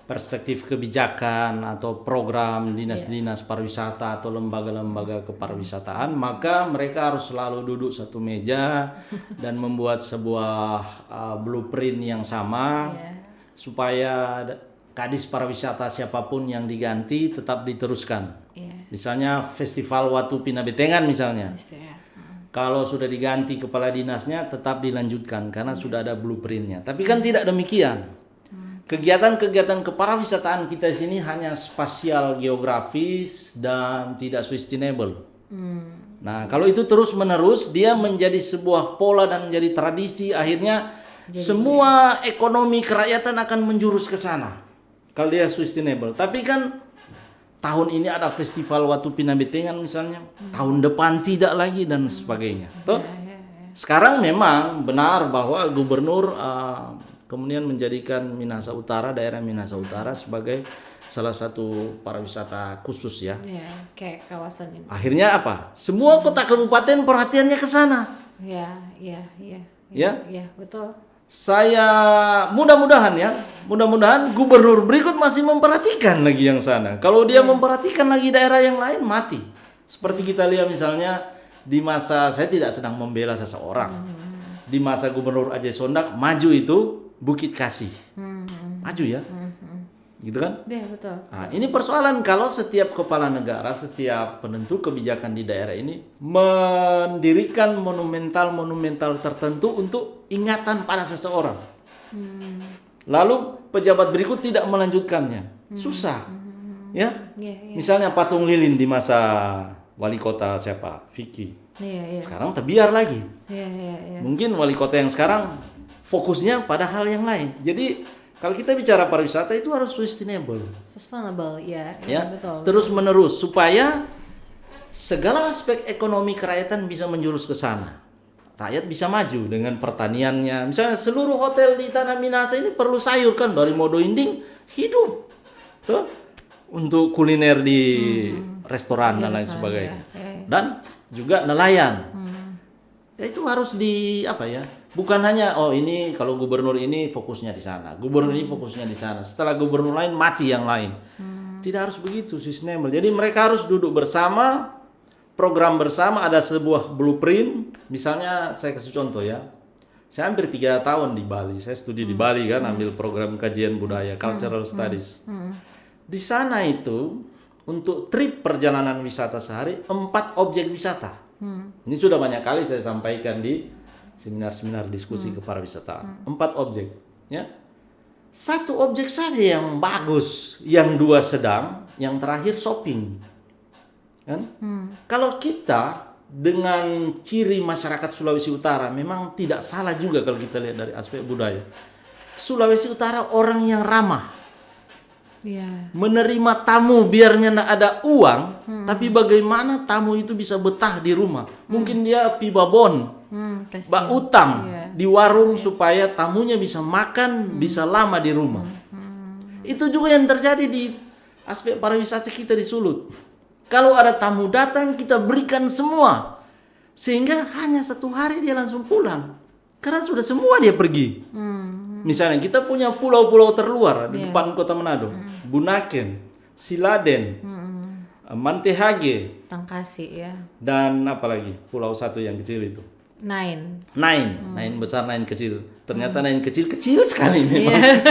perspektif kebijakan atau program dinas-dinas pariwisata atau lembaga-lembaga kepariwisataan, maka mereka harus selalu duduk satu meja dan membuat sebuah blueprint yang sama supaya kadis pariwisata siapapun yang diganti tetap diteruskan. Misalnya Festival Watu Pina Betengan misalnya. Kalau sudah diganti kepala dinasnya tetap dilanjutkan karena sudah ada blueprintnya. Tapi kan tidak demikian. Kegiatan-kegiatan kepariwisataan kita di sini hanya spasial geografis dan tidak sustainable. Nah, kalau itu terus-menerus dia menjadi sebuah pola dan menjadi tradisi, akhirnya semua ekonomi kerakyatan akan menjurus ke sana. Kalau dia sustainable. Tapi kan tahun ini ada festival Watu Pina Betengan misalnya, tahun depan tidak lagi dan sebagainya. Sekarang memang benar bahwa gubernur kemudian menjadikan Minahasa Utara, daerah Minahasa Utara sebagai salah satu pariwisata khusus ya. Kayak kawasan ini. Akhirnya apa? Semua kota kabupaten perhatiannya ke sana. Ya, betul. Saya mudah-mudahan gubernur berikut masih memperhatikan lagi yang sana. Kalau dia memperhatikan lagi daerah yang lain, mati. Seperti kita lihat misalnya di masa, saya tidak sedang membela seseorang. Di masa Gubernur Aceh Sondak maju itu Bukit Kasih. Maju ya. Gitu kan? Iya, betul. Nah, ini persoalan kalau setiap kepala negara, setiap penentu kebijakan di daerah ini mendirikan monumental tertentu untuk ingatan pada seseorang. Lalu pejabat berikut tidak melanjutkannya. Susah. Ya? Misalnya patung lilin di masa wali kota siapa? Vicky. Sekarang terbiar lagi. Mungkin wali kota yang sekarang fokusnya pada hal yang lain. Jadi kalau kita bicara pariwisata itu harus sustainable, ya betul. Terus menerus supaya segala aspek ekonomi kerakyatan bisa menjurus ke sana. Rakyat bisa maju dengan pertaniannya. Misalnya seluruh hotel di Tanah Minahasa ini perlu sayur kan, dari Modo Inding hidup, tuh untuk kuliner di restoran dan lain sebagainya. Dan juga nelayan. Itu harus bukan hanya ini kalau gubernur ini fokusnya di sana, gubernur ini fokusnya di sana. Setelah gubernur lain mati yang lain. Tidak harus begitu sustainable. Jadi mereka harus duduk bersama, program bersama, ada sebuah blueprint. Misalnya saya kasih contoh ya. Saya hampir 3 tahun di Bali. Saya studi di Bali kan, ambil program kajian budaya, cultural studies. Di sana itu untuk trip perjalanan wisata sehari 4 objek wisata. Ini sudah banyak kali saya sampaikan di seminar-seminar diskusi kepariwisataan. 4 objek, ya. 1 objek saja yang bagus, yang 2 sedang, yang terakhir shopping. Kan? Kalau kita dengan ciri masyarakat Sulawesi Utara memang tidak salah juga kalau kita lihat dari aspek budaya. Sulawesi Utara orang yang ramah. Menerima tamu biarnya tidak ada uang, tapi bagaimana tamu itu bisa betah di rumah. Mungkin dia pi babon, bak utang di warung supaya tamunya bisa makan, bisa lama di rumah. Itu juga yang terjadi di aspek pariwisata kita di Sulut. Kalau ada tamu datang, kita berikan semua. Sehingga hanya 1 hari dia langsung pulang. Karena sudah semua dia pergi. Misalnya kita punya pulau-pulau terluar di depan kota Manado. Bunaken, Siladen, Mantehage, Tangkasi ya. dan apa lagi? Pulau satu yang kecil itu. Nain. Nain besar, Nain kecil. Ternyata Nain kecil sekali memang.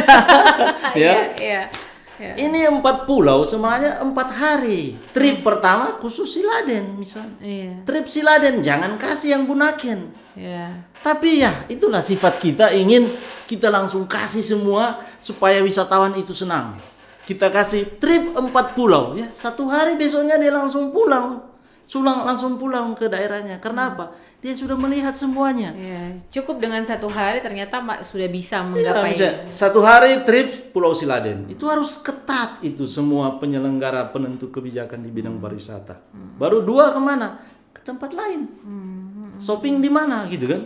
Iya. Ini 4 pulau semuanya 4 hari. Trip pertama khusus Siladen misalnya. Iya. Trip Siladen jangan kasih yang Bunaken. Iya. Tapi ya itulah sifat kita, ingin kita langsung kasih semua supaya wisatawan itu senang. Kita kasih trip 4 pulau ya. 1 hari besoknya dia langsung pulang. Langsung pulang ke daerahnya. Karena apa? Dia sudah melihat semuanya. Iya, cukup dengan 1 hari ternyata sudah bisa Ya, menggapai. bisa 1 hari trip Pulau Siladen. Itu harus ketat itu semua penyelenggara penentu kebijakan di bidang pariwisata. Baru 2 kemana? Ke tempat lain. Shopping di mana gitu kan?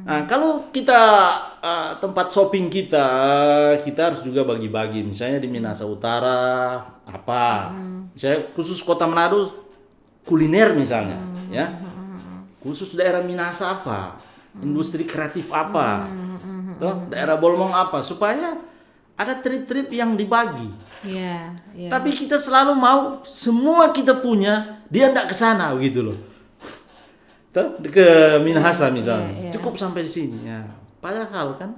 Nah, kalau kita tempat shopping kita harus juga bagi-bagi. Misalnya di Minahasa Utara apa? Misalnya khusus Kota Manado kuliner misalnya, ya. Khusus daerah Minahasa apa? Industri kreatif apa? Tuh, daerah Bolmong apa? Supaya ada trip-trip yang dibagi. Iya. Tapi kita selalu mau semua kita punya, dia enggak ke sana begitu loh. Tuh, ke Minahasa misalnya. Cukup sampai di sini ya. Padahal kan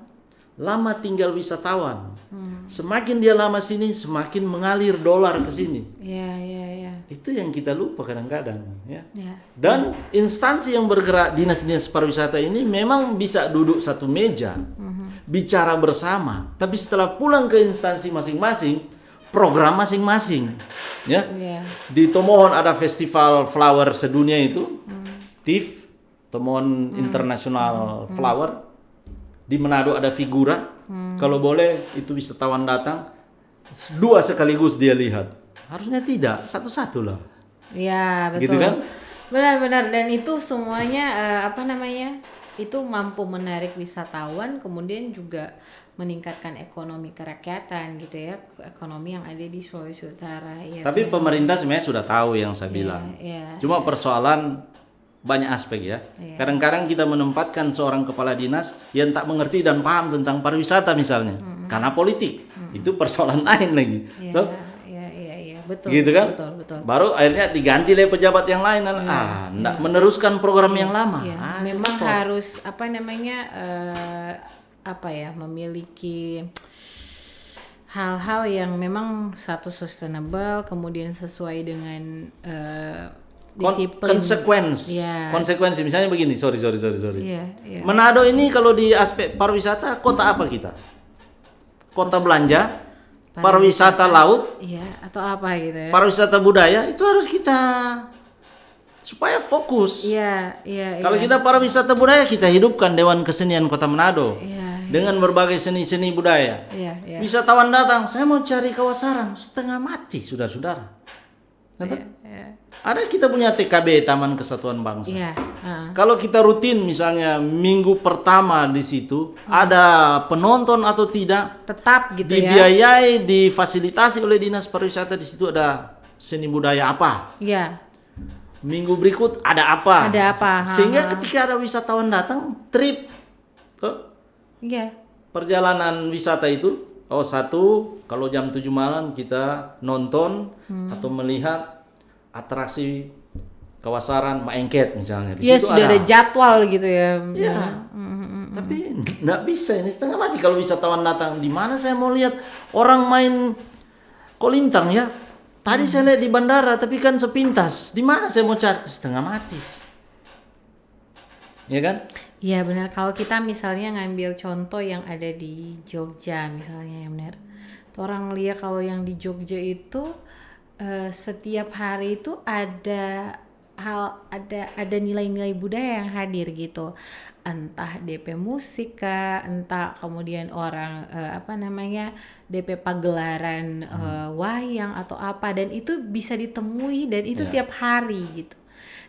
lama tinggal wisatawan. Semakin dia lama sini, semakin mengalir dolar ke sini. Iya. Itu yang kita lupa kadang-kadang ya. Iya. Dan instansi yang bergerak dinas-dinas pariwisata ini memang bisa duduk satu meja, bicara bersama. Tapi setelah pulang ke instansi masing-masing, program masing-masing, ya. Iya. Di Tomohon ada festival flower sedunia itu, TIF, Tomohon International Flower. Di Manado ada Figura. Kalau boleh itu wisatawan datang 2 sekaligus dia lihat. Harusnya tidak, satu-satu lah. Iya, betul. Gitu kan? Benar-benar, dan itu semuanya itu mampu menarik wisatawan, kemudian juga meningkatkan ekonomi kerakyatan gitu ya, ekonomi yang ada di Sulawesi Utara. Ya, Tapi pemerintah sebenarnya sudah tahu yang saya bilang. Cuma persoalan banyak aspek ya. Kadang-kadang kita menempatkan seorang kepala dinas yang tak mengerti dan paham tentang pariwisata misalnya, karena politik. Itu persoalan lain lagi. Betul, gitu kan? Betul. Baru akhirnya diganti oleh pejabat yang lain, enggak meneruskan program yang lama. Memang harus memiliki hal-hal yang memang satu sustainable, kemudian sesuai dengan disiplin. Konsekuensi. Misalnya begini, sorry. Iya. Manado ini kalau di aspek pariwisata, kota apa kita? Kota belanja, pariwisata laut, atau apa gitu ya. Pariwisata budaya itu harus kita supaya fokus. Iya. Kalau kita pariwisata budaya, kita hidupkan Dewan Kesenian Kota Manado dengan berbagai seni-seni budaya. Iya. Wisatawan datang, saya mau cari kawasaran, setengah mati saudara-saudara. Ada kita punya TKB Taman Kesatuan Bangsa. Kalau kita rutin misalnya minggu pertama di situ ada penonton atau tidak, tetap gitu dibiayai, difasilitasi oleh Dinas Pariwisata, di situ ada seni budaya apa. Iya. Minggu berikut ada apa. Sehingga ketika ada wisatawan datang, trip perjalanan wisata itu, satu, kalau jam 7 malam kita nonton atau melihat atraksi kawasaran Maengket misalnya. Di situ sudah ada jadwal gitu ya. Tapi nggak bisa, ini setengah mati kalau wisatawan datang. Di mana saya mau lihat orang main kolintang ya? Tadi saya lihat di bandara, tapi kan sepintas. Di mana saya mau cari? Setengah mati. Ya kan? Iya benar. Kalau kita misalnya ngambil contoh yang ada di Jogja misalnya, ya benar. Orang lihat kalau yang di Jogja itu setiap hari itu ada nilai-nilai budaya yang hadir gitu, entah DP musik kah, entah kemudian orang DP pagelaran wayang atau apa, dan itu bisa ditemui dan itu tiap hari gitu.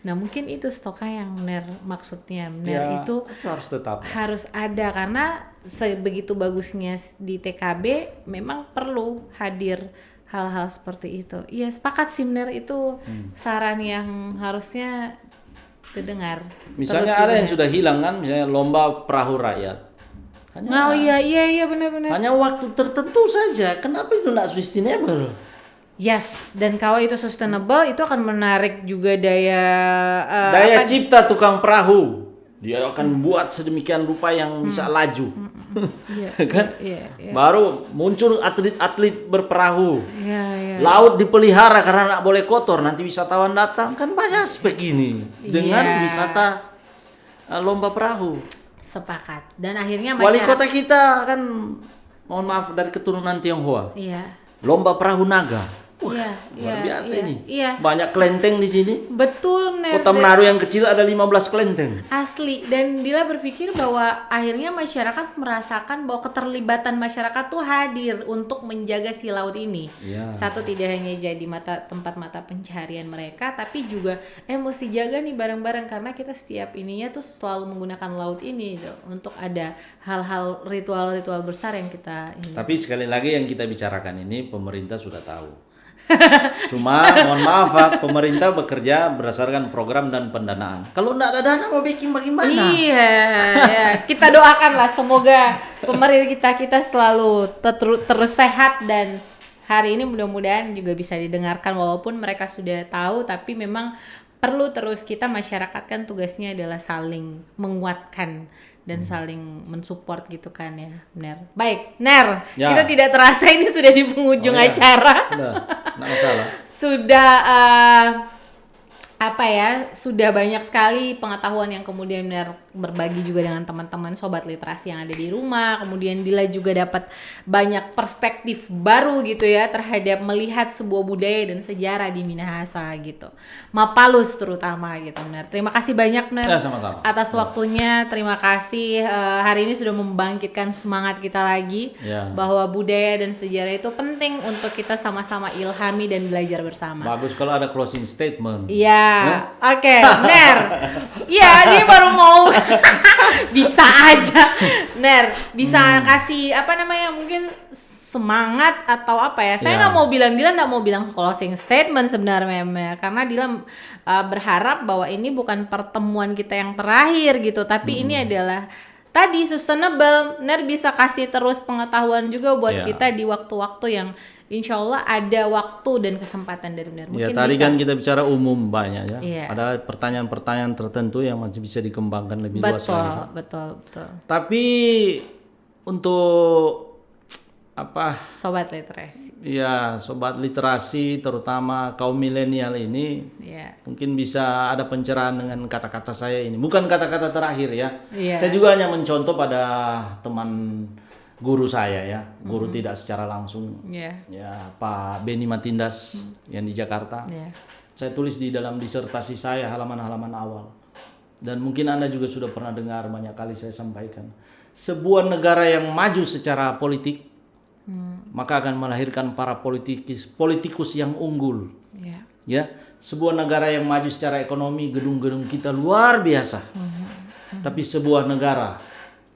Nah mungkin itu stoknya yang benar, maksudnya benar itu harus tetap harus ada, karena sebegitu bagusnya di TKB memang perlu hadir hal-hal seperti itu. Iya, sepakat sih benar, itu saran yang harusnya didengar. Misalnya Terus ada yang didengar. sudah hilang kan, misalnya lomba perahu rakyat. Oh iya benar-benar. Hanya waktu tertentu saja. Kenapa itu not sustainable? Yes, dan kalau itu sustainable itu akan menarik juga daya Daya cipta tukang perahu. Dia akan buat sedemikian rupa yang bisa laju. Iya, Kan? iya. Baru muncul atlet-atlet berperahu. Iya. Laut dipelihara karena nggak boleh kotor. Nanti wisatawan datang. Kan banyak aspek ini. Dengan Iya. wisata lomba perahu. Sepakat. Dan akhirnya Wali masyarakat kota kita kan, mohon maaf, dari keturunan Tionghoa. Iya. Lomba perahu naga. Wah, Iya, luar biasa iya, ini. iya. Banyak kelenteng di sini. Betul, Ner. Kota Manado yang kecil ada 15 kelenteng. Asli. Dan Dila berpikir bahwa akhirnya masyarakat merasakan bahwa keterlibatan masyarakat tuh hadir untuk menjaga si laut ini. Iya. Satu, tidak hanya jadi tempat mata pencaharian mereka, tapi juga mesti jaga nih bareng-bareng, karena kita setiap ininya tuh selalu menggunakan laut ini tuh, untuk ada hal-hal ritual-ritual besar yang kita ini. Tapi sekali lagi yang kita bicarakan ini pemerintah sudah tahu. Cuma mohon maaf Pak, pemerintah bekerja berdasarkan program dan pendanaan. Kalau enggak ada dana mau bikin bagaimana? Iya, ya. Kita doakanlah semoga pemerintah kita selalu terus sehat, dan hari ini mudah-mudahan juga bisa didengarkan walaupun mereka sudah tahu, tapi memang perlu terus kita masyarakat kan tugasnya adalah saling menguatkan dan saling mensupport gitu kan ya, Ner. Baik, Ner, Ya. kita tidak terasa ini sudah di penghujung Oh, iya. acara. Udah, enggak masalah. Sudah sudah banyak sekali pengetahuan yang kemudian benar berbagi juga dengan teman-teman sobat literasi yang ada di rumah. Kemudian Dila juga dapat banyak perspektif baru gitu ya terhadap melihat sebuah budaya dan sejarah di Minahasa gitu, Mapalus terutama gitu, benar. Terima kasih banyak, benar, Ya, sama-sama. atas waktunya. Terima kasih hari ini sudah membangkitkan semangat kita lagi Ya. bahwa budaya dan sejarah itu penting untuk kita sama-sama ilhami dan belajar bersama. Bagus kalau ada closing statement. Iya, oke, Ner. Iya, dia baru mau. Bisa aja, Ner. Bisa kasih mungkin semangat atau apa ya? Saya Ya. nggak mau bilang closing statement sebenarnya, Ner. Karena Dila berharap bahwa ini bukan pertemuan kita yang terakhir gitu, tapi ini adalah tadi sustainable. Ner bisa kasih terus pengetahuan juga buat Ya. kita di waktu-waktu yang insya Allah ada waktu dan kesempatan dari Ner. Ya, Mungkin tadi bisa. kan kita bicara umum banyak ya. Iya. Ada pertanyaan-pertanyaan tertentu yang masih bisa dikembangkan lebih luas lagi. Betul. Tapi untuk Sobat literasi. ya sobat literasi terutama kaum milenial ini Ya. mungkin bisa ada pencerahan dengan kata-kata saya ini. Bukan kata-kata terakhir ya. Iya. Saya juga hanya mencontoh pada teman guru saya ya. Guru tidak secara langsung. Ya. Ya, Pak Beni Matindas yang di Jakarta. Ya. Saya tulis di dalam disertasi saya halaman-halaman awal. Dan mungkin Anda juga sudah pernah dengar banyak kali saya sampaikan. Sebuah negara yang maju secara politik maka akan melahirkan para politikus yang unggul. Ya. Ya, sebuah negara yang maju secara ekonomi, gedung-gedung kita luar biasa. Tapi sebuah negara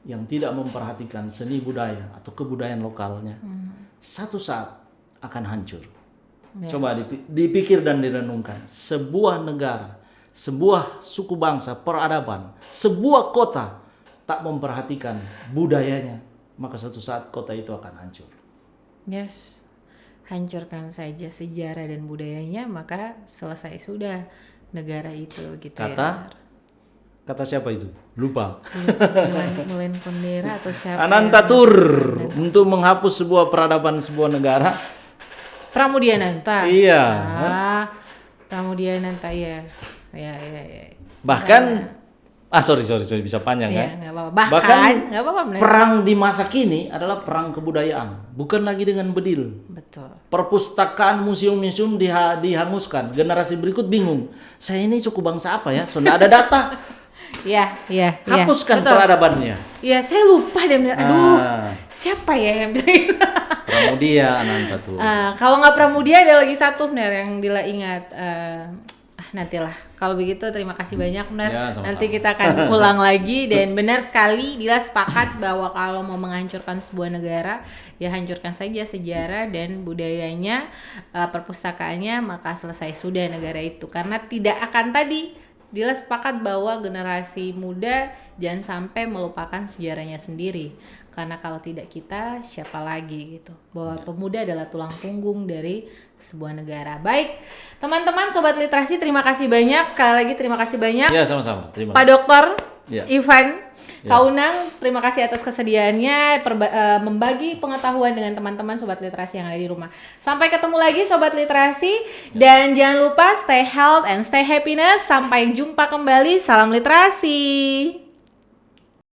yang tidak memperhatikan seni budaya atau kebudayaan lokalnya, satu saat akan hancur. Coba dipikir dan direnungkan. Sebuah negara, sebuah suku bangsa, peradaban, sebuah kota tak memperhatikan budayanya, maka satu saat kota itu akan hancur. Yes. Hancurkan saja sejarah dan budayanya, maka selesai sudah negara itu gitu. Kata siapa itu? Lupa. Mulen Kundera atau siapa? Anantatur untuk menghapus sebuah peradaban sebuah negara. Pramudiananta. Iya. Pramudiananta ya. Bahkan sorry bisa panjang Iya, kan? nggak apa-apa. Bahkan Nggak apa-apa, benar. perang di masa kini adalah perang kebudayaan, bukan lagi dengan bedil. Betul. Perpustakaan museum-museum dihanguskan. Generasi berikut bingung. Saya ini suku bangsa apa ya? Sudah ada data. Iya. Hapuskan Betul. peradabannya. Iya, saya lupa deh, benar. Aduh, Ah. siapa ya yang bilang gitu? Pramudia Anantatur. Kalau nggak Pramudia ada lagi satu benar yang Dila ingat. nantilah. Kalau begitu terima kasih banyak benar. Ya, sama-sama. Nanti kita akan ulang lagi dan benar sekali Dila sepakat bahwa kalau mau menghancurkan sebuah negara ya hancurkan saja sejarah dan budayanya, perpustakaannya, maka selesai sudah negara itu. Karena tidak akan tadi Dila sepakat bahwa generasi muda jangan sampai melupakan sejarahnya sendiri. Karena kalau tidak kita, siapa lagi gitu. Bahwa pemuda adalah tulang punggung dari sebuah negara. Baik, teman-teman Sobat Literasi, terima kasih banyak. Sekali lagi terima kasih banyak. Ya, sama-sama. Terima Pak kasih. Dokter Ya. Ivan Ya. Kaunang, terima kasih atas kesediaannya membagi pengetahuan dengan teman-teman Sobat Literasi yang ada di rumah. Sampai ketemu lagi Sobat Literasi. Dan jangan lupa stay health and stay happiness. Sampai jumpa kembali. Salam literasi.